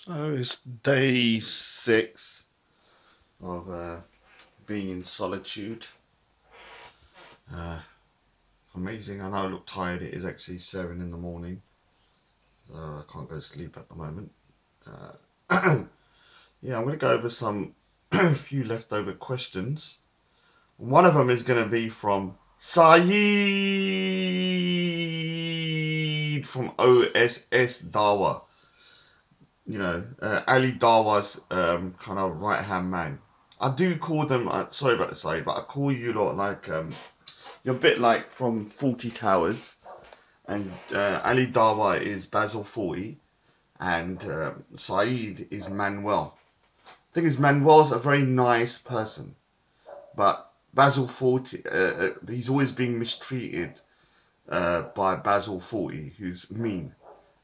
So it's day 6 of being in solitude. Amazing. I know I look tired. It is actually 7 in the morning. I can't go to sleep at the moment. Yeah, I'm going to go over some few leftover questions. One of them is going to be from SYEEEEEEEEEEEED from OSS Ali Dawa's kind of right hand man. I do call them. Sorry about the side, but I call you lot like you're a bit like from 40 Towers, and Ali Dawa is Basil 40, and Saeed is Manuel. The thing is, Manuel's a very nice person, but Basil 40, he's always being mistreated by Basil 40, who's mean.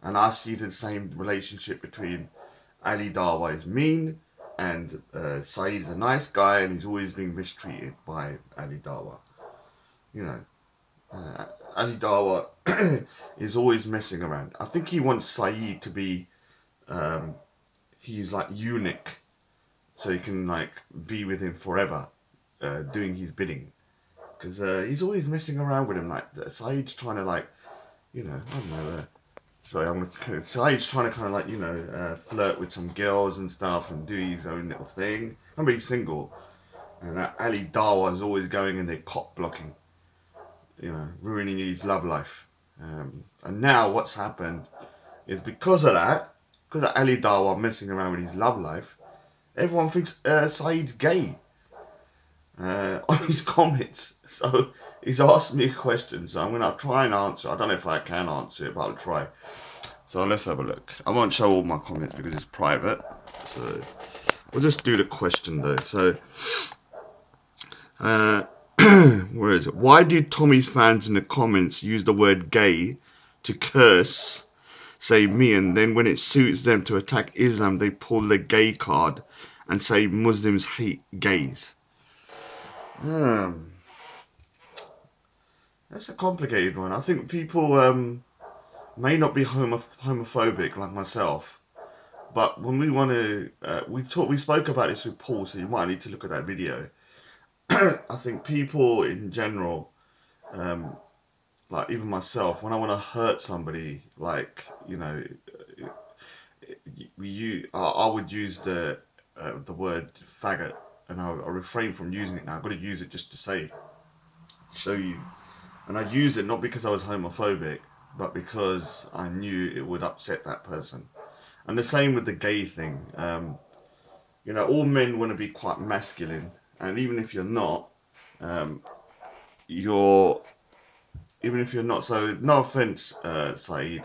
And I see the same relationship between Ali Dawa is mean and Saeed is a nice guy and he's always being mistreated by Ali Dawa. You know, Ali Dawa is always messing around. I think he wants Saeed to be, he's like eunuch, so he can like be with him forever, doing his bidding. Because he's always messing around with him. Like Saeed's trying to like, I don't know. Sorry, Saeed's trying to kind of like flirt with some girls and stuff and do his own little thing. Remember, he's single, and Ali Dawa is always going in there cock blocking, ruining his love life. And now what's happened is because of that, because of Ali Dawa messing around with his love life, everyone thinks Saeed's gay on his comments. So he's asked me a question, so I'm going to try and answer. I don't know if I can answer it, but I'll try. So let's have a look. I won't show all my comments because it's private. So we'll just do the question though. So, where is it? Why did Tommy's fans in the comments use the word gay to curse, say me, and then when it suits them to attack Islam, they pull the gay card and say Muslims hate gays? That's a complicated one. I think people may not be homophobic like myself, but when we want to, we spoke about this with Paul, so you might need to look at that video. I think people in general, like even myself, when I want to hurt somebody, like I would use the word faggot, and I refrain from using it now. I've got to use it just to show you, and I used it not because I was homophobic, but because I knew it would upset that person. And the same with the gay thing. All men want to be quite masculine, and even if you're not, you're even if you're not. So no offense, Saeed,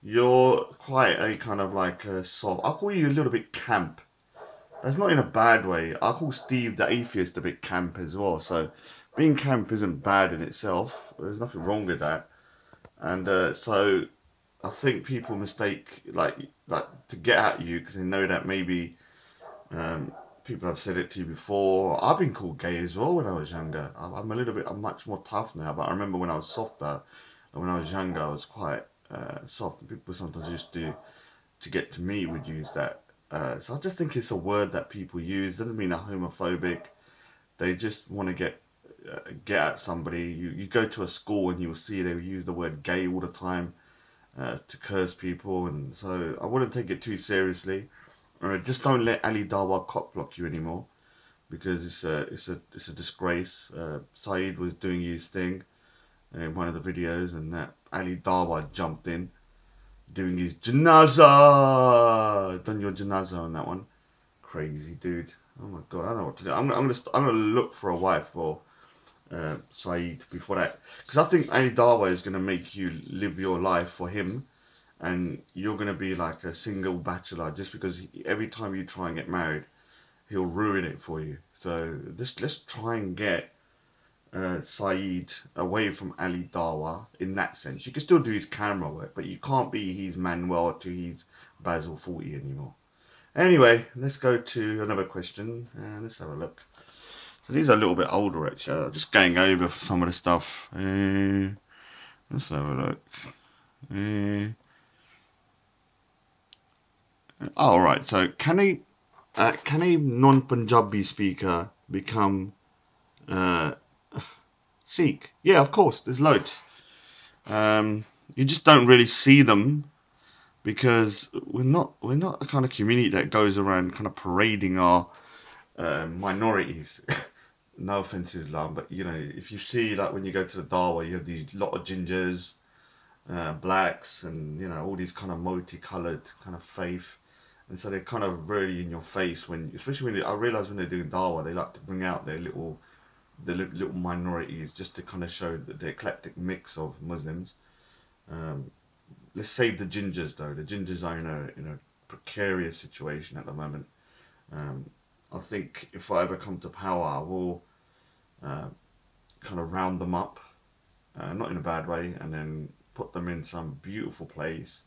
you're quite a kind of like a soft. I'll call you a little bit camp. That's not in a bad way. I call Steve the atheist a bit camp as well. So being camp isn't bad in itself. There's nothing wrong with that. And so I think people mistake like to get at you because they know that maybe people have said it to you before. I've been called gay as well when I was younger. I'm much more tough now, but I remember when I was softer. And when I was younger, I was quite soft. And people sometimes used to get to me would use that. So I just think it's a word that people use. Doesn't mean they're homophobic. They just want to get at somebody. You go to a school and you will see they use the word gay all the time to curse people, and so I wouldn't take it too seriously. Just don't let Ali Dawa cock block you anymore, because it's a disgrace. Saeed was doing his thing in one of the videos, and that Ali Dawa jumped in doing his janaza. Done your janaza on that one, crazy dude. Oh my god, I don't know what to do. I'm gonna look for a wife for Saeed before that, because I think Ali Dawa is gonna make you live your life for him, and you're gonna be like a single bachelor just because every time you try and get married, he'll ruin it for you. So let's try and get Saeed away from Ali Dawa in that sense. You can still do his camera work, but you can't be his Manuel to his Basil 40 anymore. Anyway, let's go to another question and let's have a look. So these are a little bit older actually. I'm just going over some of the stuff. Let's have a look. All right. So can a non-Punjabi speaker become uh, Sikh? Yeah, of course. There's loads. You just don't really see them because we're not the kind of community that goes around kind of parading our minorities. No offense to Islam, but you know, if you see like when you go to the Darwa, you have these lot of gingers, blacks, and you know all these kind of multicolored kind of faith, and so they're kind of really in your face when, especially when I realize when they're doing Darwa, they like to bring out their little minorities just to kind of show the eclectic mix of Muslims. Um, let's save the gingers though. The gingers are in a precarious situation at the moment. Um, I think if I ever come to power, I will uh, kind of round them up, not in a bad way, and then put them in some beautiful place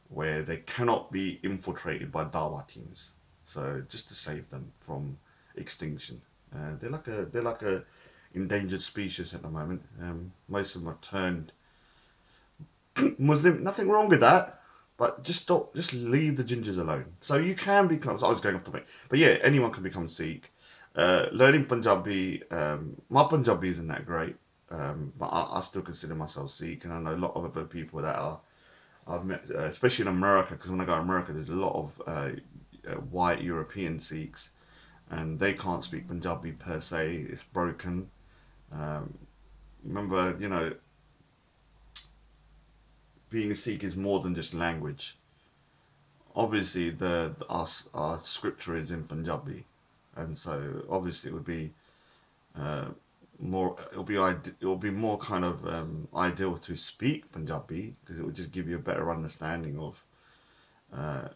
where they cannot be infiltrated by Dawa teams. So just to save them from extinction. They're like a endangered species at the moment. Most of them are turned Muslim. Nothing wrong with that, but just stop. Just leave the gingers alone. So you can become. So I was going off topic, but yeah, anyone can become Sikh. Learning Punjabi. My Punjabi isn't that great, but I still consider myself Sikh, and I know a lot of other people that are. I've met, especially in America, because when I go to America, there's a lot of white European Sikhs, and they can't speak Punjabi per se. It's broken. Um, remember, being a Sikh is more than just language. Obviously, our scripture is in Punjabi, and so obviously it would be uh, more. It will be more kind of ideal to speak Punjabi because it would just give you a better understanding of uh,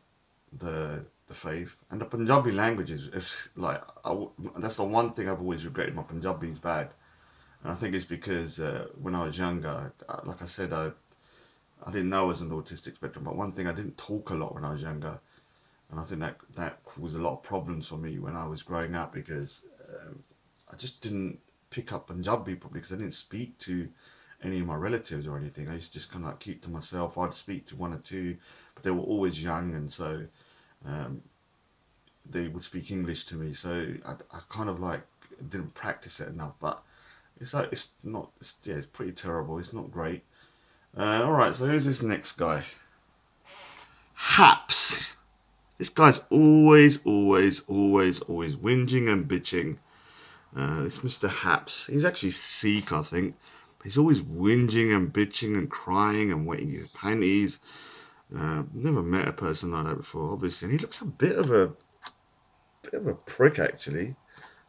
the faith and the Punjabi language is if like that's the one thing I've always regretted. My Punjabi is bad, and I think it's because when I was younger, like I said, I didn't know I was on the autistic spectrum. But one thing, I didn't talk a lot when I was younger, and I think that caused a lot of problems for me when I was growing up because I just didn't pick up Punjabi properly because I didn't speak to any of my relatives or anything. I used to just kind of like keep to myself. I'd speak to one or two, but they were always young, and so um, they would speak English to me. So I kind of like didn't practice it enough. But it's like it's not. Yeah, it's pretty terrible. It's not great. All right. So who's this next guy? Haps. This guy's always whinging and bitching. It's Mr. Haps. He's actually Sikh, I think. He's always whinging and bitching and crying and wetting his panties. Never met a person like that before, obviously. And he looks a bit of a prick, actually.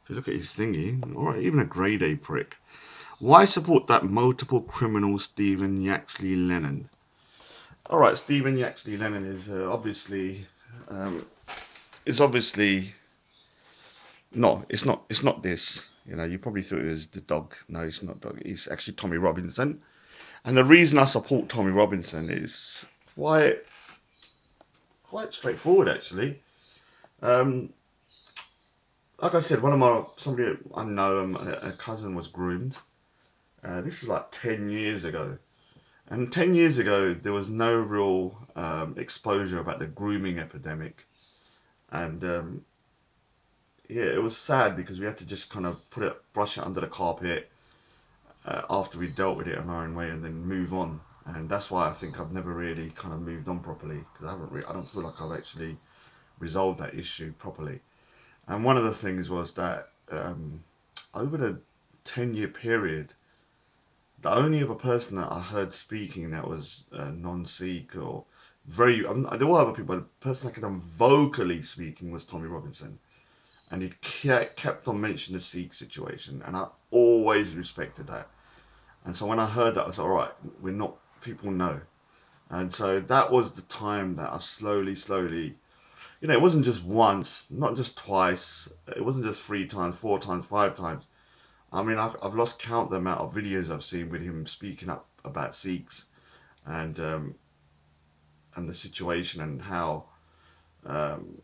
If you look at his thingy, or even a grade A prick. Why support that multiple criminal Stephen Yaxley Lennon? All right, Stephen Yaxley Lennon is um, obviously no, it's not. It's not this. You probably thought it was the dog. No, it's not dog. It's actually Tommy Robinson. And the reason I support Tommy Robinson is quite straightforward, actually. Um, like I said, somebody I know, a cousin was groomed. This was like 10 years ago, and 10 years ago there was no real exposure about the grooming epidemic, and yeah, it was sad because we had to just kind of brush it under the carpet after we dealt with it in our own way, and then move on. And that's why I think I've never really kind of moved on properly because I don't feel like I've actually resolved that issue properly. And one of the things was that over the 10-year period, the only other person that I heard speaking that was non-Sikh or there were other people, but the person that could vocally speaking was Tommy Robinson. And he kept on mentioning the Sikh situation, and I always respected that. And so when I heard that, I was like, all right, people know. And so that was the time that I slowly, it wasn't just once, not just twice, it wasn't just 3 times, 4 times, 5 times. I mean, I've lost count the amount of videos I've seen with him speaking up about Sikhs and and the situation and how um,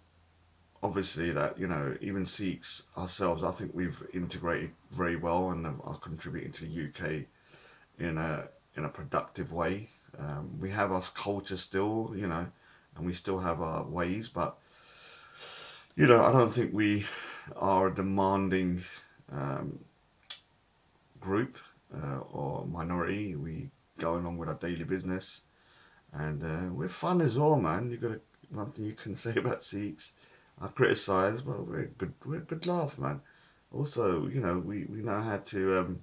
obviously that even Sikhs ourselves, I think we've integrated very well and are contributing to the UK in a productive way. We have our culture still, and we still have our ways, but you know, I don't think we are a demanding group or minority. We go along with our daily business, and we're fun as well, man. You got nothing you can say about Sikhs. I criticise, but we're a good laugh, man. Also, you know, we know how to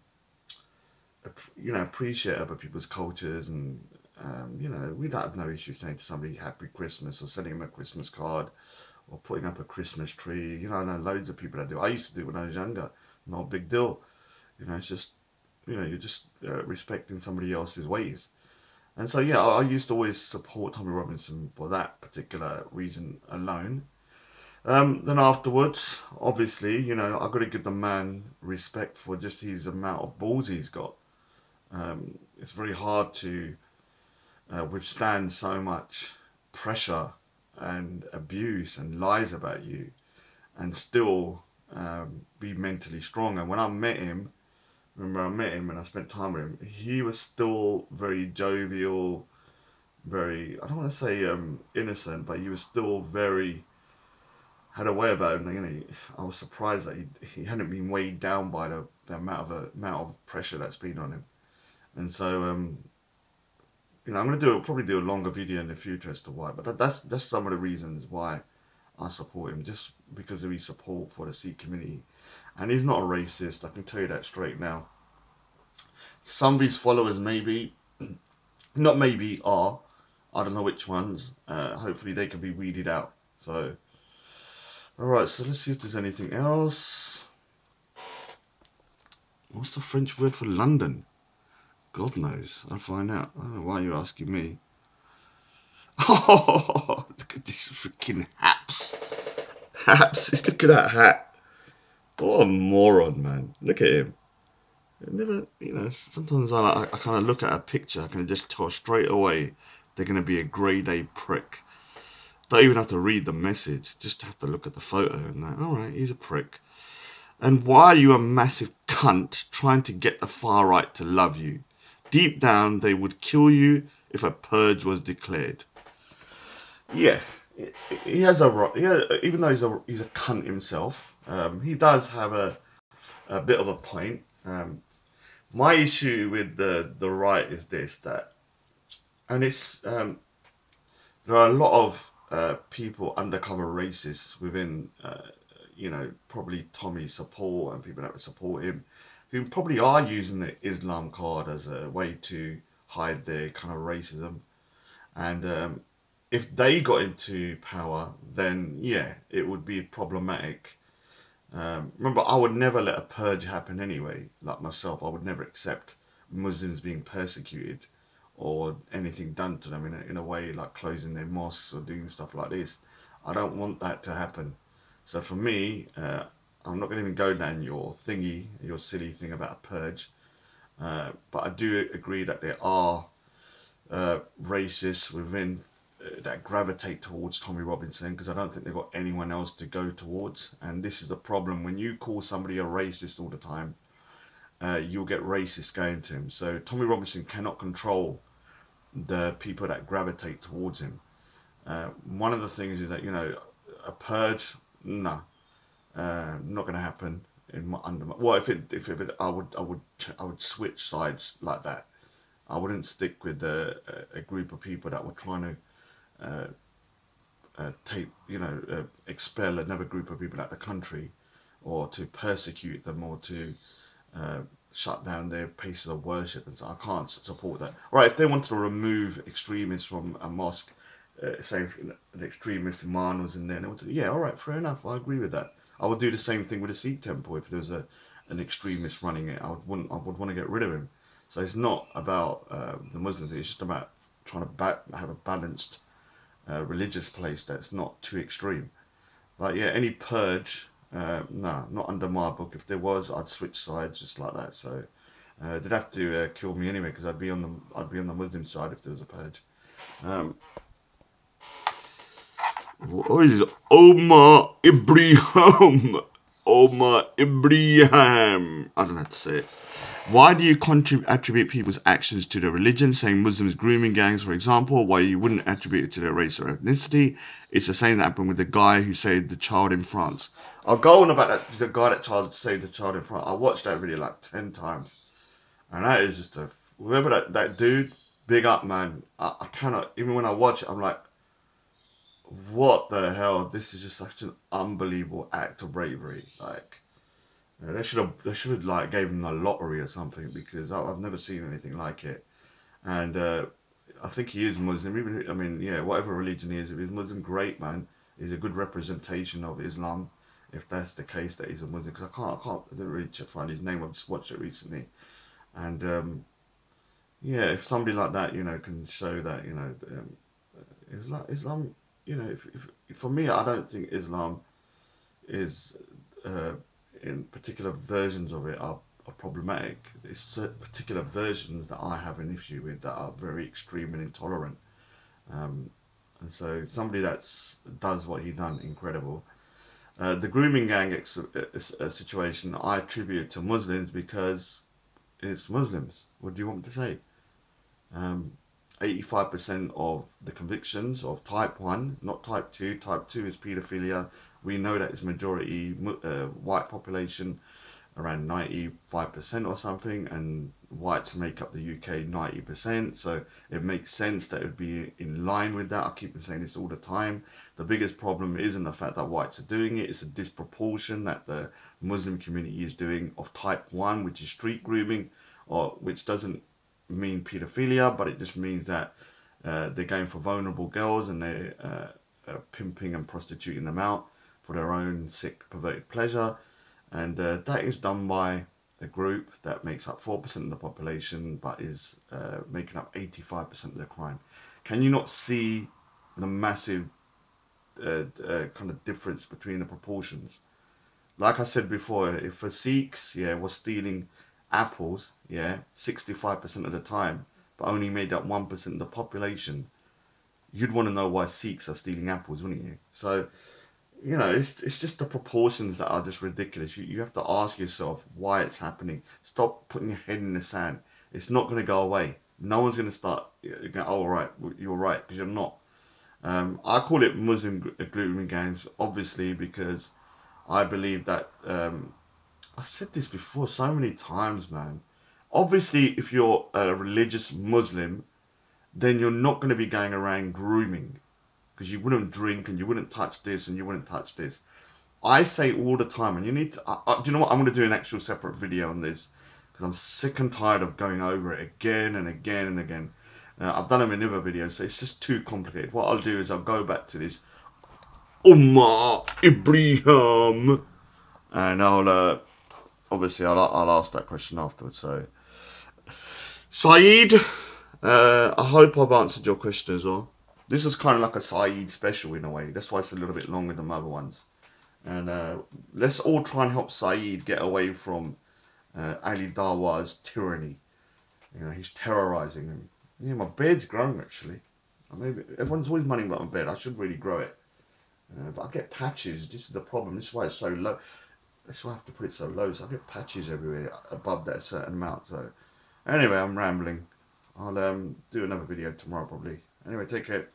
you know, appreciate other people's cultures, and you know, we don't have no issue saying to somebody Happy Christmas or sending them a Christmas card or putting up a Christmas tree. You know, I know loads of people that do. I used to do it when I was younger. Not a big deal. You know, it's just, you know, you're just respecting somebody else's ways. And so, yeah, I used to always support Tommy Robinson for that particular reason alone. Then afterwards, obviously, you know, I've got to give the man respect for just his amount of balls he's got. It's very hard to withstand so much pressure and abuse and lies about you and still be mentally strong. And when I met him, remember I met him and I spent time with him, he was still very jovial, very, I don't want to say innocent, but he was still very, had a way about him. You know, I was surprised that he hadn't been weighed down by the amount of pressure that's been on him. And so, you know, I'm gonna probably do a longer video in the future as to why. But that's some of the reasons why I support him, just because of his support for the Sikh community. And he's not a racist. I can tell you that straight now. Some of his followers maybe, not maybe, are. I don't know which ones. Hopefully they can be weeded out. So, alright, so let's see if there's anything else. What's the French word for London? God knows. I'll find out. I don't know why you're asking me. Oh, look at this freaking haps. Haps, look at that hat. What a moron, man. Look at him. I never, you know, sometimes I kind of look at a picture, I can just tell straight away they're going to be a grade A prick. Don't even have to read the message, just have to look at the photo and that, alright, he's a prick. And why are you a massive cunt trying to get the far right to love you? Deep down, they would kill you if a purge was declared. Yeah, he has a, even though he's a cunt himself, he does have a bit of a point. My issue with the right is this, that, and it's there are a lot of people, undercover racists within, you know, probably Tommy's support and people that would support him, who probably are using the Islam card as a way to hide their kind of racism. And if they got into power, then yeah, it would be problematic. Remember, I would never let a purge happen anyway. Like myself, I would never accept Muslims being persecuted or anything done to them in a way like closing their mosques or doing stuff like this. I don't want that to happen. So for me, I'm not going to even go down your thingy, your silly thing about a purge. But I do agree that there are racists within that gravitate towards Tommy Robinson, because I don't think they've got anyone else to go towards. And this is the problem: when you call somebody a racist all the time, you'll get racists going to him. So Tommy Robinson cannot control the people that gravitate towards him. One of the things is that, you know, a purge, no, not going to happen. Well, if it, I would switch sides like that. I wouldn't stick with a group of people that were trying to expel another group of people out of the country, or to persecute them, or to shut down their places of worship. And so I can't support that. Right, if they wanted to remove extremists from a mosque, say an extremist imam was in there, and yeah, all right, fair enough, I agree with that. I would do the same thing with a Sikh temple. If there was an extremist running it, I would want to get rid of him. So it's not about the Muslims, it's just about trying to have a balanced religious place that's not too extreme. But yeah, any purge, no, not under my book. If there was, I'd switch sides just like that. So they'd have to kill me anyway, because I'd be on the Muslim side if there was a purge. What is it? Omar Ibrahim. Omar Ibrahim. I don't know how to say it. Why do you attribute people's actions to their religion, saying Muslims grooming gangs, for example, while you wouldn't attribute it to their race or ethnicity? It's the same that happened with the guy who saved the child in France. I'll go on about that, the guy that saved the child in France. I watched that video like 10 times. And that is just a... Whoever that dude, big up, man. I cannot... Even when I watch it, I'm like, what the hell? This is just such an unbelievable act of bravery. Like... They should have like gave him a lottery or something, because I've never seen anything like it. And I think he is Muslim. Even, I mean, yeah, whatever religion he is, if he's Muslim, great, man. He's a good representation of Islam, if that's the case that he's a Muslim. Because I didn't really find his name. I've just watched it recently, and yeah, if somebody like that, can show that, Islam, if for me, I don't think Islam is. In particular versions of it are problematic. It's certain particular versions that I have an issue with that are very extreme and intolerant. And so somebody does what he done, incredible. The grooming gang situation I attribute to Muslims because it's Muslims. What do you want me to say? 85% of the convictions of type 1, not type 2. Type 2 is paedophilia. We know that it's majority white population, around 95% or something, and whites make up the UK 90%. So it makes sense that it would be in line with that. I keep saying this all the time. The biggest problem isn't the fact that whites are doing it. It's a disproportion that the Muslim community is doing of type 1, which is street grooming, or which doesn't mean pedophilia, but it just means that they're going for vulnerable girls and they're pimping and prostituting them out for their own sick, perverted pleasure. And that is done by a group that makes up 4% of the population, but is making up 85% of the crime. Can you not see the massive kind of difference between the proportions? Like I said before, if a Sikhs, was stealing apples, 65% of the time, but only made up 1% of the population, you'd want to know why Sikhs are stealing apples, wouldn't you? So, it's just the proportions that are just ridiculous. You have to ask yourself why it's happening. Stop putting your head in the sand. It's not going to go away. No one's going to start going, oh, right, you're right, because you're not. I call it Muslim grooming gangs, obviously, because I believe that, I've said this before so many times, man. Obviously, if you're a religious Muslim, then you're not going to be going around grooming, because you wouldn't drink and you wouldn't touch this and you wouldn't touch this. I say all the time, and you need to, do you know what? I'm going to do an actual separate video on this, because I'm sick and tired of going over it again and again and again. I've done them in other videos, so it's just too complicated. What I'll do is I'll go back to this Ummah Ibrahim, and obviously I'll ask that question afterwards. So, Syed, I hope I've answered your question as well. This was kind of like a SYED special in a way. That's why it's a little bit longer than the other ones. And let's all try and help Syed get away from Ali Dawa's tyranny. He's terrorizing him. Yeah, my beard's growing actually. Maybe everyone's always moaning about my beard. I should really grow it. But I get patches. This is the problem. This is why it's so low. That's why I have to put it so low. So I get patches everywhere above that certain amount. So anyway, I'm rambling. I'll do another video tomorrow probably. Anyway, take care.